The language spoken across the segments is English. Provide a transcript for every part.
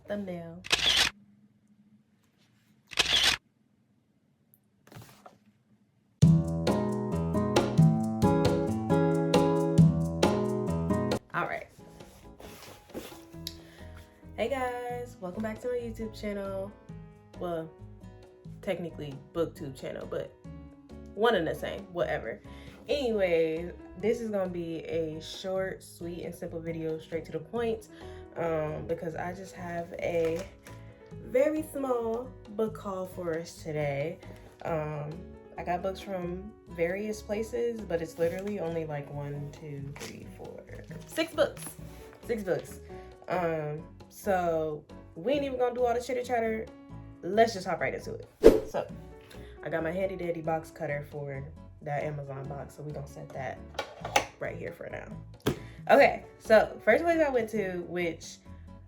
Thumbnail. Alright. Hey guys, welcome back to my YouTube channel. Well, technically booktube channel, but one and the same, whatever. Anyway, this is gonna be a short, sweet, and simple video, straight to the point, because I just have a very small book haul for us today. I got books from various places, but it's literally only like 1, 2, 3, 4, 6 books. 6 books. So we ain't even gonna do all the chitter chatter. Let's just hop right into it. So I got my handy dandy box cutter for that Amazon box, so we're gonna set that right here for now. Okay, so first place I went to, which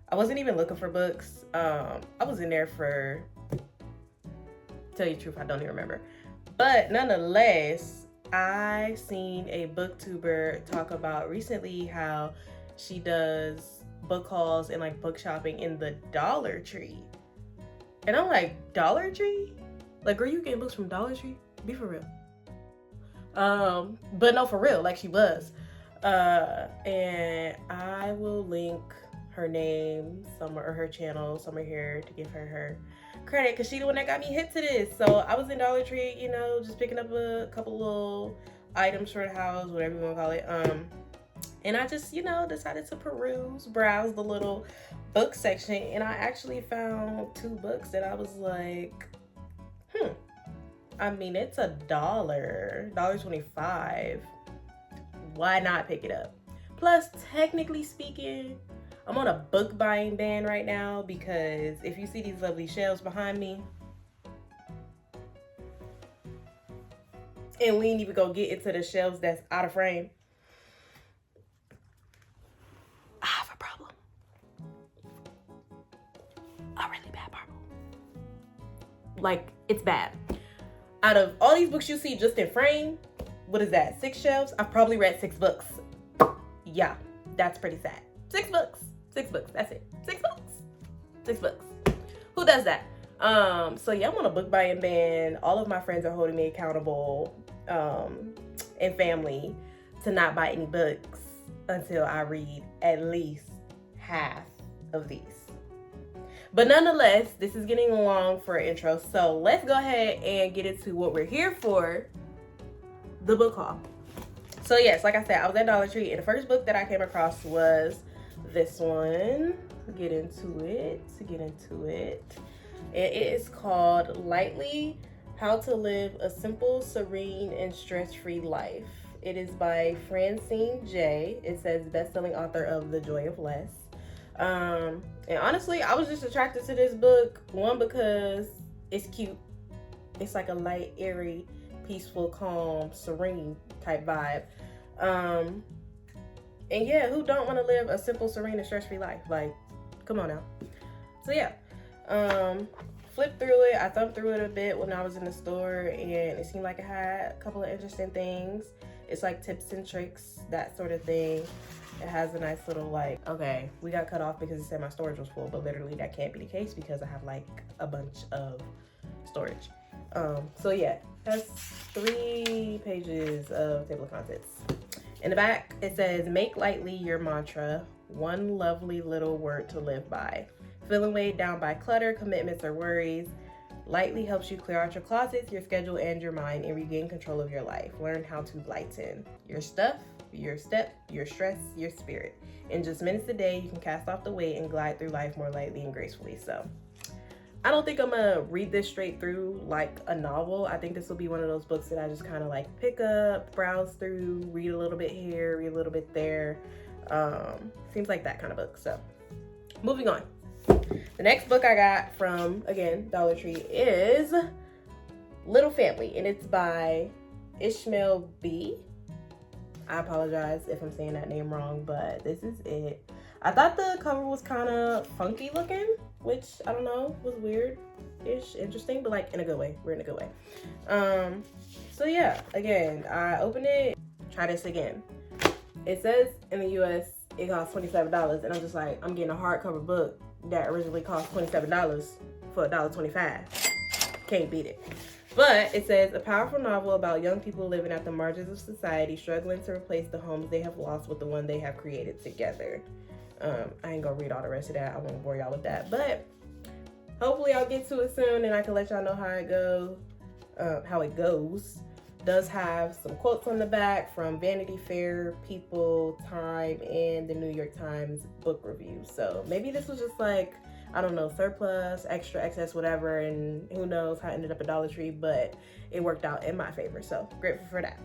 I wasn't even looking for books. I was in there for, tell you the truth, I don't even remember. But nonetheless, I seen a booktuber talk about recently how she does book hauls and like book shopping in the Dollar Tree. And I'm like, Dollar Tree? Like, girl, you getting books from Dollar Tree? Be for real. But no, for real, like she was. And I will link her name somewhere, or her channel somewhere here, to give her credit, because she the one that got me hit to this. So I was in Dollar Tree, you know, just picking up a couple little items for the house, whatever you want to call it. And I just, you know, decided to browse the little book section, and I actually found 2 books that I was like, I mean, it's $1.25. Why not pick it up? Plus, technically speaking, I'm on a book buying ban right now, because if you see these lovely shelves behind me, and we ain't even gonna get into the shelves that's out of frame, I have a problem. A really bad problem. Like, it's bad. Out of all these books you see just in frame, what is that, 6 shelves? I've probably read 6 books. Yeah, that's pretty sad. 6 books. 6 books, that's it. 6 books. 6 books. Who does that? So yeah, I'm on a book buying ban. All of my friends are holding me accountable, and family, to not buy any books until I read at least half of these. But nonetheless, this is getting long for an intro, so let's go ahead and get into what we're here for, the book haul. So yes, like I said, I was at Dollar Tree, and the first book that I came across was this one. Get into it. It is called Lightly: How to Live a Simple, Serene, and Stress-Free Life. It is by Francine J. It says best-selling author of The Joy of Less. And honestly, I was just attracted to this book, one, because it's cute. It's like a light, airy, peaceful, calm, serene type vibe. And yeah, who don't want to live a simple, serene, and stress-free life? Like, come on now. So yeah, flipped through it. I thumbed through it a bit when I was in the store, and it seemed like it had a couple of interesting things. It's like tips and tricks, that sort of thing. It has a nice little, like, okay, we got cut off because it said my storage was full, but literally that can't be the case because I have like a bunch of storage. So yeah, that's 3 pages of table of contents. In the back, it says, make lightly your mantra, one lovely little word to live by. Feeling weighed down by clutter, commitments, or worries, Lightly helps you clear out your closets, your schedule, and your mind, and regain control of your life. Learn how to lighten your stuff, your step, your stress, your spirit. In just minutes a day, you can cast off the weight and glide through life more lightly and gracefully. So I don't think I'm gonna read this straight through like a novel. I think this will be one of those books that I just kind of like pick up, browse through, read a little bit here, read a little bit there. Seems like that kind of book. So moving on. The next book I got from, again, Dollar Tree is Little Family, and it's by Ishmael B. I apologize if I'm saying that name wrong, but this is it. I thought the cover was kind of funky looking, which, I don't know, was weird-ish, interesting, but like in a good way. We're in a good way. So yeah, again, I opened it, try this again. It says in the US it costs $27, and I'm just like, I'm getting a hardcover book that originally cost $27 for $1.25. Can't beat it. But it says, a powerful novel about young people living at the margins of society, struggling to replace the homes they have lost with the one they have created together. I ain't gonna read all the rest of that. I won't bore y'all with that. But hopefully I'll get to it soon and I can let y'all know how it goes. Does have some quotes on the back from Vanity Fair, People, Time, and the New York Times book review. So maybe this was just like, I don't know, surplus, extra, excess, whatever, and who knows how it ended up at Dollar Tree, but it worked out in my favor. So grateful for that.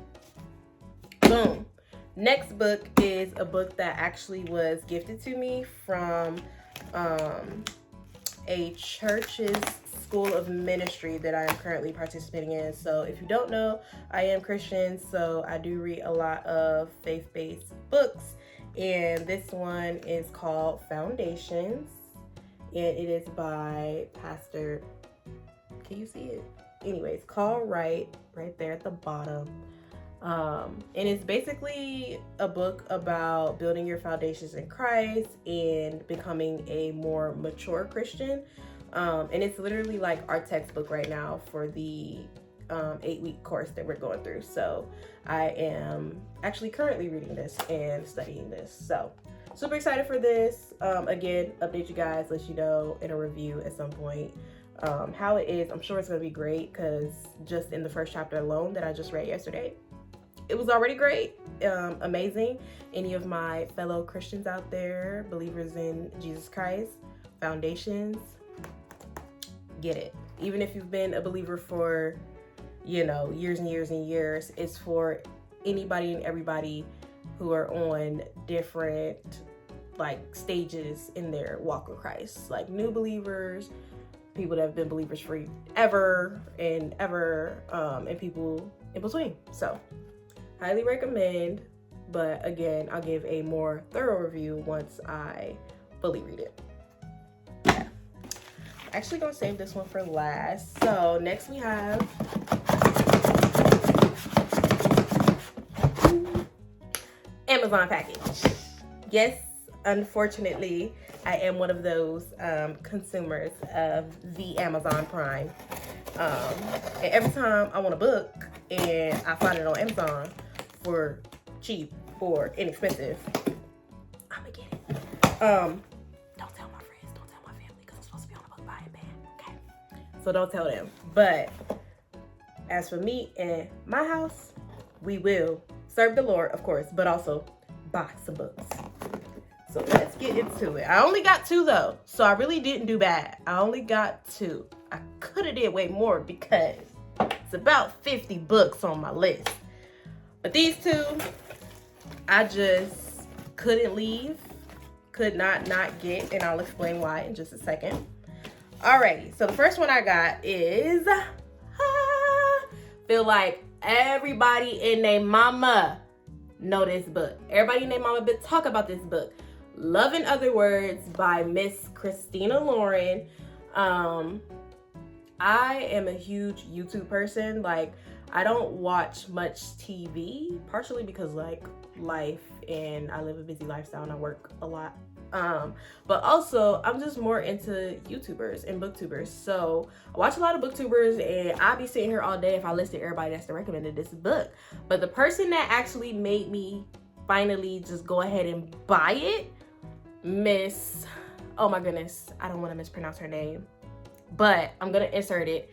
Boom. Next book is a book that actually was gifted to me from a church's school of ministry that I am currently participating in. So if you don't know, I am Christian, so I do read a lot of faith-based books, and this one is called Foundations, and it is by Pastor, can you see it? Anyways, Carl Wright, right there at the bottom. And it's basically a book about building your foundations in Christ and becoming a more mature Christian. And it's literally like our textbook right now for the 8-week course that we're going through. So I am actually currently reading this and studying this. So super excited for this. Again, update you guys, let you know in a review at some point how it is. I'm sure it's going to be great because just in the first chapter alone that I just read yesterday, it was already great, amazing. Any of my fellow Christians out there, believers in Jesus Christ, Foundations, get it. Even if you've been a believer for, years and years and years, it's for anybody and everybody who are on different stages in their walk with Christ, like new believers, people that have been believers forever and ever, and people in between. So highly recommend, but again, I'll give a more thorough review once I fully read it. Actually gonna save this one for last. So next we have Amazon package. Yes, unfortunately, I am one of those consumers of the Amazon Prime. And every time I want a book and I find it on Amazon for cheap or inexpensive, I'm gonna get it. Don't tell my friends, don't tell my family, because I'm supposed to be on a book buying ban, okay? So don't tell them. But as for me and my house, we will serve the Lord, of course, but also buy some books. So let's get into it. I only got 2 though, so I really didn't do bad. I only got 2. I could have did way more because it's about 50 books on my list. But these 2, I just couldn't leave, could not get, and I'll explain why in just a second. Alrighty, so the first one I got is, feel like everybody and their mama know this book. Everybody and their mama been talk about this book. Love in Other Words by Miss Christina Lauren. I am a huge YouTube person. I don't watch much TV, partially because life, and I live a busy lifestyle and I work a lot. But also I'm just more into YouTubers and booktubers. So I watch a lot of booktubers, and I'll be sitting here all day if I listed everybody that's recommended this book. But the person that actually made me finally just go ahead and buy it, Miss, oh my goodness, I don't want to mispronounce her name, but I'm gonna insert it.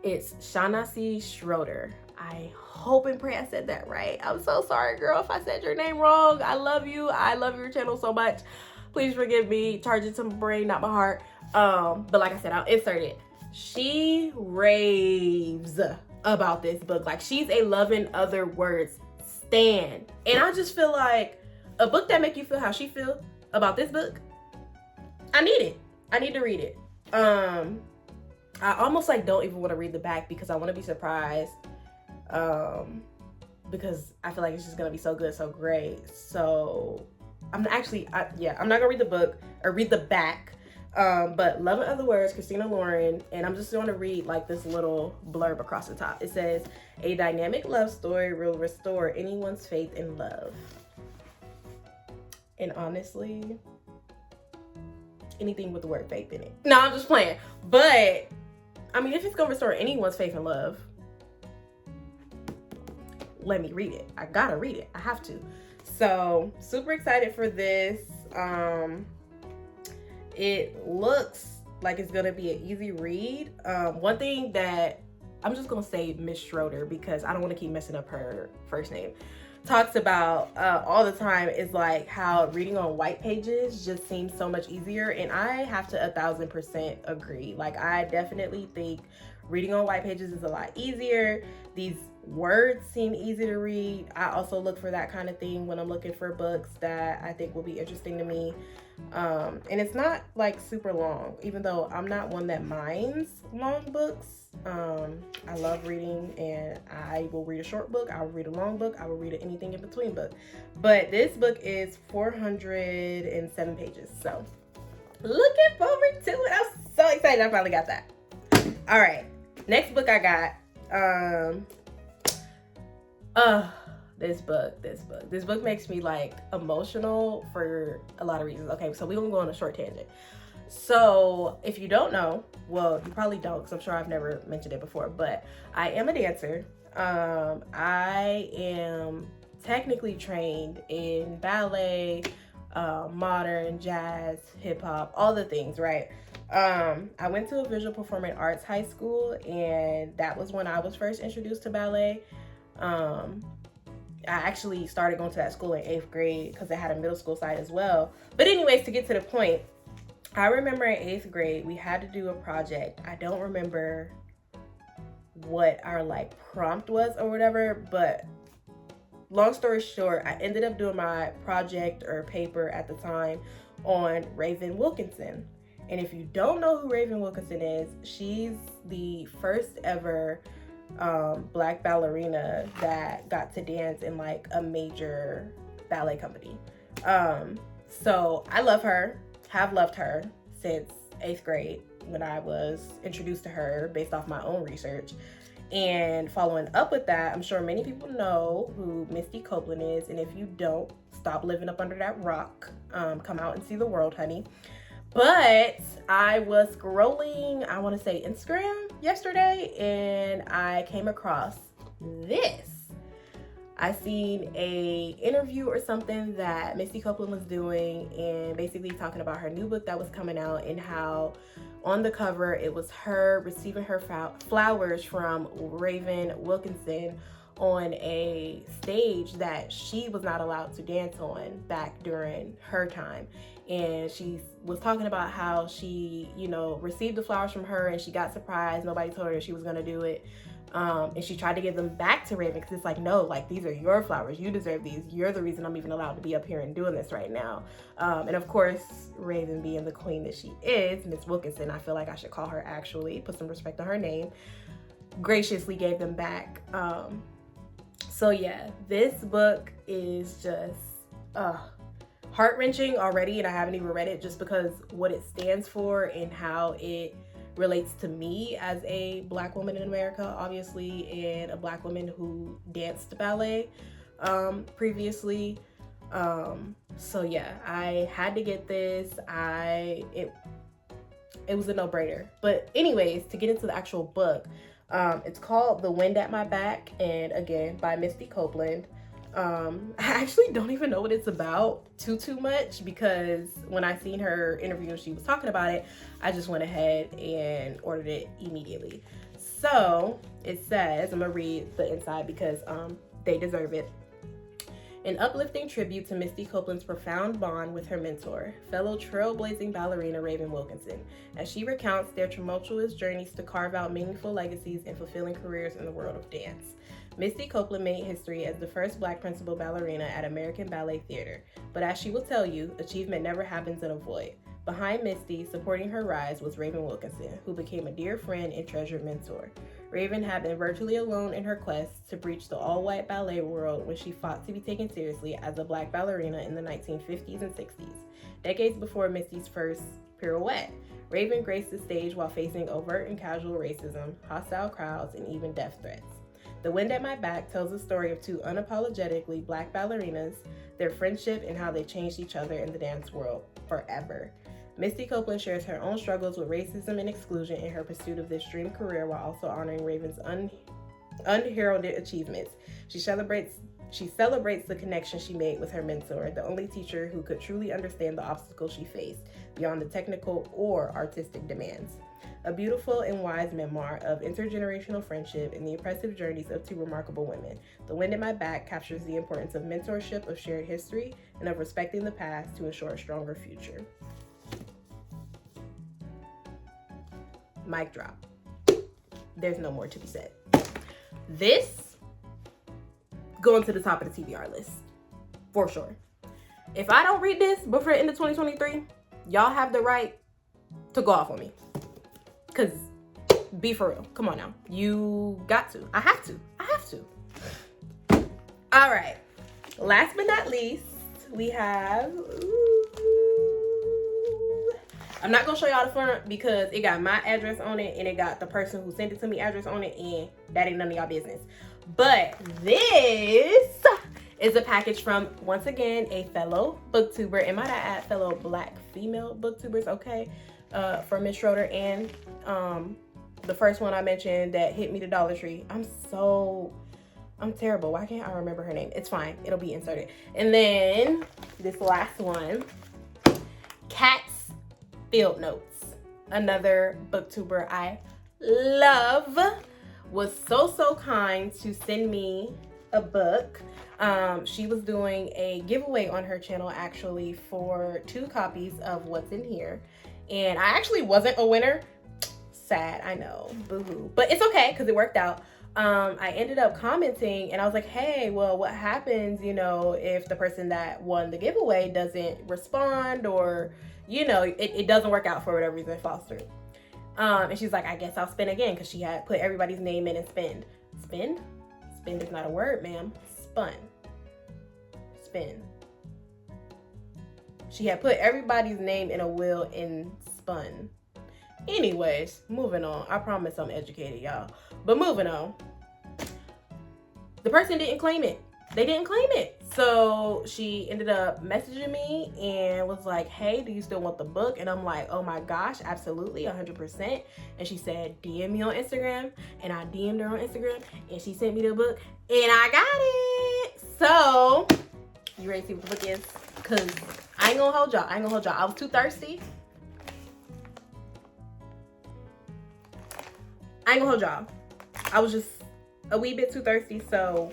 It's Shaughnessy Schroeder. I hope and pray I said that right. I'm so sorry, girl, if I said your name wrong. I love you. I love your channel so much. Please forgive me. Charge it to my brain, not my heart. But like I said, I'll insert it. She raves about this book. She's a Love in Other Words stan. And I just feel like a book that make you feel how she feel about this book, I need it. I need to read it. I almost don't even want to read the back because I want to be surprised. Because I feel like it's just gonna be so good, so great. So I'm not gonna read the book or read the back. But Love in Other Words, Christina Lauren, and I'm just gonna read this little blurb across the top. It says, a dynamic love story will restore anyone's faith in love. And honestly, anything with the word faith in it. No, I'm just playing. But I mean, if it's gonna restore anyone's faith and love, let me read it. I gotta read it. I have to. So super excited for this. It looks like it's gonna be an easy read. One thing that I'm just gonna say Miss Schroeder, because I don't want to keep messing up her first name, talks about all the time is like how reading on white pages just seems so much easier, and I have to 1000% agree. Like, I definitely think reading on white pages is a lot easier. These words seem easy to read. I also look for that kind of thing when I'm looking for books that I think will be interesting to me. And it's not like super long, even though I'm not one that minds long books. I love reading, and I will read a short book, I will read a long book, I will read anything in between book. But this book is 407 pages, so looking forward to it. I'm so excited I finally got that. All right, next book I got, this book makes me like emotional for a lot of reasons. Okay, so we're gonna go on a short tangent. So if you don't know, well, you probably don't, because I'm sure I've never mentioned it before, but I am a dancer. I am technically trained in ballet, modern, jazz, hip hop, all the things, right? I went to a visual performing arts high school, and that was when I was first introduced to ballet. I actually started going to that school in 8th grade because it had a middle school side as well. But anyways, to get to the point, I remember in 8th grade, we had to do a project. I don't remember what our like prompt was or whatever, but long story short, I ended up doing my project or paper at the time on Raven Wilkinson. And if you don't know who Raven Wilkinson is, she's the first ever Black ballerina that got to dance in like a major ballet company. So I love her, have loved her since 8th grade when I was introduced to her based off my own research. And following up with that, I'm sure many people know who Misty Copeland is, and if you don't, stop living up under that rock. Come out and see the world, honey. But I was scrolling, I want to say Instagram yesterday, and I came across this. I seen a interview or something that Misty Copeland was doing, and basically talking about her new book that was coming out, and how on the cover it was her receiving her flowers from Raven Wilkinson on a stage that she was not allowed to dance on back during her time. And she was talking about how she, you know, received the flowers from her and she got surprised. Nobody told her she was gonna do it. And she tried to give them back to Raven because it's like, no, like, these are your flowers. You deserve these. You're the reason I'm even allowed to be up here and doing this right now. And of course, Raven being the queen that she is, Miss Wilkinson, I feel like I should call her actually, put some respect on her name, graciously gave them back. So yeah, this book is just heart-wrenching already, and I haven't even read it just because what it stands for and how it relates to me as a Black woman in America, obviously, and a Black woman who danced ballet previously. So yeah, I had to get this. It was a no-brainer. But anyways, to get into the actual book, it's called The Wind at My Back, and again, by Misty Copeland. I actually don't even know what it's about too much, because when I seen her interview and she was talking about it, I just went ahead and ordered it immediately. So it says, I'm gonna read the inside because they deserve it. An uplifting tribute to Misty Copeland's profound bond with her mentor, fellow trailblazing ballerina Raven Wilkinson, as she recounts their tumultuous journeys to carve out meaningful legacies and fulfilling careers in the world of dance. Misty Copeland made history as the first Black principal ballerina at American Ballet Theater, but as she will tell you, achievement never happens in a void. Behind Misty, supporting her rise, was Raven Wilkinson, who became a dear friend and treasured mentor. Raven had been virtually alone in her quest to breach the all-white ballet world when she fought to be taken seriously as a Black ballerina in the 1950s and 60s, decades before Misty's first pirouette. Raven graced the stage while facing overt and casual racism, hostile crowds, and even death threats. The Wind at My Back tells the story of two unapologetically Black ballerinas, their friendship, and how they changed each other in the dance world forever. Misty Copeland shares her own struggles with racism and exclusion in her pursuit of this dream career while also honoring Raven's unheralded achievements. She celebrates the connection she made with her mentor, the only teacher who could truly understand the obstacles she faced beyond the technical or artistic demands. A beautiful and wise memoir of intergenerational friendship and the impressive journeys of two remarkable women. The Wind at My Back captures the importance of mentorship, of shared history, and of respecting the past to ensure a stronger future. Mic drop. There's no more to be said. This going to the top of the TBR list for sure. If I don't read this before the end of 2023, y'all have the right to go off on me. Cause be for real. Come on now. You got to. I have to. All right. Last but not least, we have. I'm not gonna show y'all the front because it got my address on it and it got the person who sent it to me address on it, and that ain't none of y'all business. But this is a package from, once again, a fellow booktuber, and might I add, fellow Black female booktubers, okay? From Miss Schroeder and the first one I mentioned that hit me, the Dollar Tree. I'm terrible. Why can't I remember her name? It's fine. It'll be inserted. And then this last one, Cat's Field Notes, another booktuber I love, was so kind to send me a book. She was doing a giveaway on her channel actually for 2 copies of What's in Here, and I actually wasn't a winner. Sad, I know, boo-hoo, but it's okay because it worked out. I ended up commenting and I was like, hey, well, what happens, if the person that won the giveaway doesn't respond, or it doesn't work out for whatever reason, it falls through. And she's like, I guess I'll spin again, because she had put everybody's name in and spend. Spend? Spend is not a word, ma'am. Spin. She had put everybody's name in a wheel and spun. Anyways, moving on. I promise I'm educated, y'all. But moving on. The person didn't claim it. They didn't claim it. So she ended up messaging me and was like, hey, do you still want the book? And I'm like, oh my gosh, absolutely, 100%. And she said, DM me on Instagram. And I DM'd her on Instagram. And she sent me the book. And I got it. So, you ready to see what the book is? Because I ain't gonna hold y'all. I was too thirsty. I ain't gonna hold y'all. I was just a wee bit too thirsty, so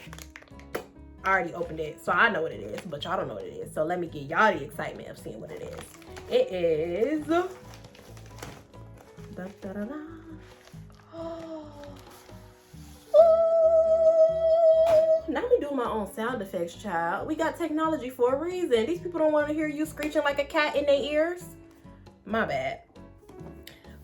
I already opened it. So I know what it is, but y'all don't know what it is. So let me get y'all the excitement of seeing what it is. It is... Da, da, da, da. Now we doing my own sound effects, child. We got technology for a reason. These people don't want to hear you screeching like a cat in their ears. My bad.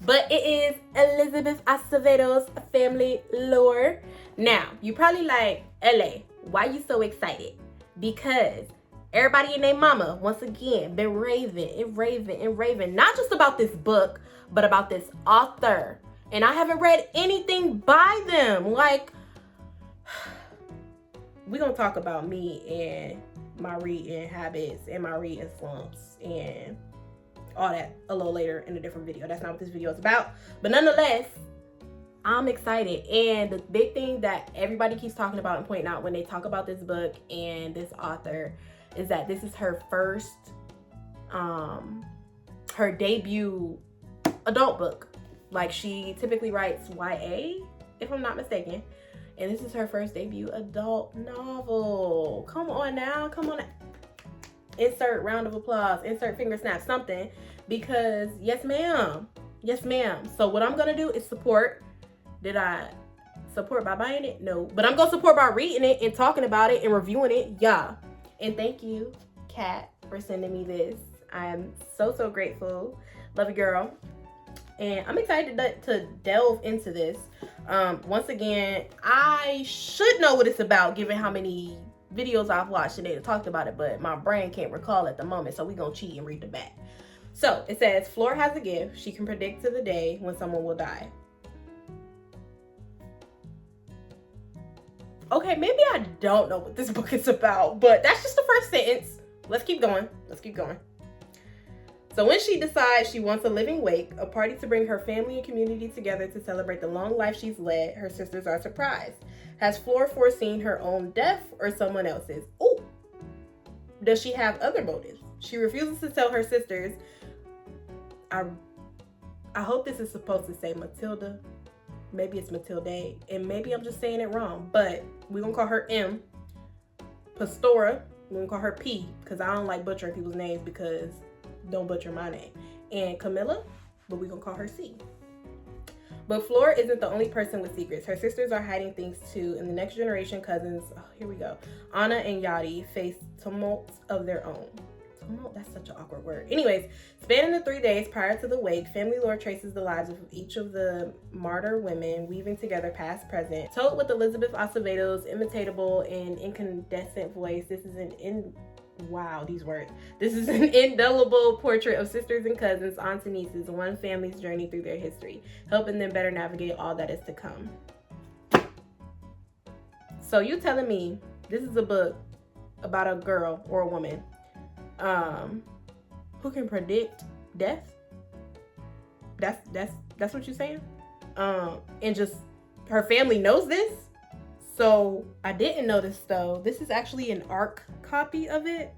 But it is Elizabeth Acevedo's Family Lore. Now, you probably like, LA, why you so excited? Because everybody and their mama, once again, been raving. Not just about this book, but about this author. And I haven't read anything by them. Like, we're going to talk about me and my reading habits and my reading slumps and all that a little later in a different video. That's not what this video is about. But nonetheless, I'm excited. And the big thing that everybody keeps talking about and pointing out when they talk about this book and this author is that this is her first, her debut adult book. Like, she typically writes YA, if I'm not mistaken. And this is her first debut adult novel. Come on now, come on. Insert round of applause, insert finger snap, something, because yes ma'am. So what I'm gonna do is support. Did I support by buying it? No, but I'm gonna support by reading it and talking about it and reviewing it. Yeah. And thank you, Kat, for sending me this. I'm so grateful. Love you, girl. And I'm excited to delve into this. Once again, I should know what it's about given how many videos I've watched today that talked about it, but my brain can't recall at the moment, so we're gonna cheat and read the back. So it says, Flora has a gift. She can predict to the day when someone will die. Okay, maybe I don't know what this book is about, but that's just the first sentence. Let's keep going. So when she decides she wants a living wake, a party to bring her family and community together to celebrate the long life she's led, her sisters are surprised. Has Fleur foreseen her own death or someone else's? Ooh. Does she have other motives? She refuses to tell her sisters. I hope this is supposed to say Matilda. Maybe it's Matilde, and maybe I'm just saying it wrong, but we're gonna call her M. Pastora, we're gonna call her P, because I don't like butchering people's names, because don't butcher my name. And Camilla, but we're gonna call her C. But Fleur isn't the only person with secrets. Her sisters are hiding things too, and the next generation cousins, here we go, Anna and Yadi, face tumults of their own. Tumult? That's such an awkward word. Anyways, spanning the 3 days prior to the wake, family lore traces the lives of each of the martyr women, weaving together past, present. Told with Elizabeth Acevedo's imitatable and incandescent voice, this is This is an indelible portrait of sisters and cousins, aunts and nieces, one family's journey through their history, helping them better navigate all that is to come. So you telling me this is a book about a girl or a woman who can predict death? That's what you're saying? And just her family knows this? So I didn't notice though. This is actually an ARC copy of it.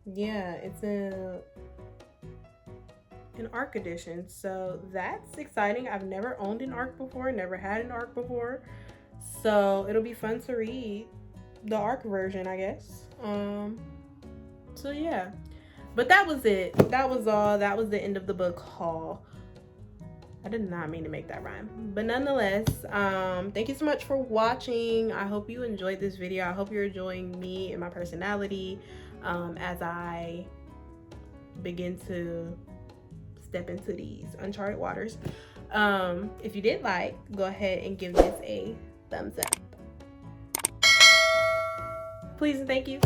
Yeah, it's an ARC edition. So that's exciting. I've never owned an ARC before, never had an ARC before. So it'll be fun to read the ARC version, I guess. So yeah. But that was it. That was all. That was the end of the book haul. I did not mean to make that rhyme. But nonetheless, thank you so much for watching. I hope you enjoyed this video. I hope you're enjoying me and my personality as I begin to step into these uncharted waters. If you did like, go ahead and give this a thumbs up. Please and thank you.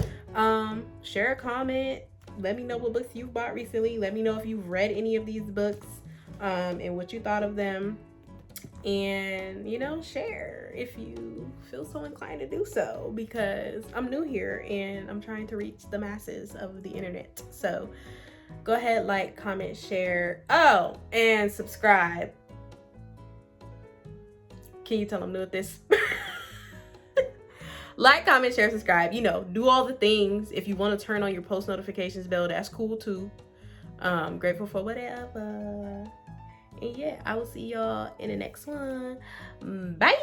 Share a comment. Let me know what books you've bought recently. Let me know if you've read any of these books. And what you thought of them, and share if you feel so inclined to do so, because I'm new here and I'm trying to reach the masses of the internet. So go ahead, like, comment, share, and subscribe. Can you tell I'm new at this? Like, comment, share, subscribe, do all the things. If you want to turn on your post notifications bell, that's cool too. Grateful for whatever. And yeah, I will see y'all in the next one. Bye.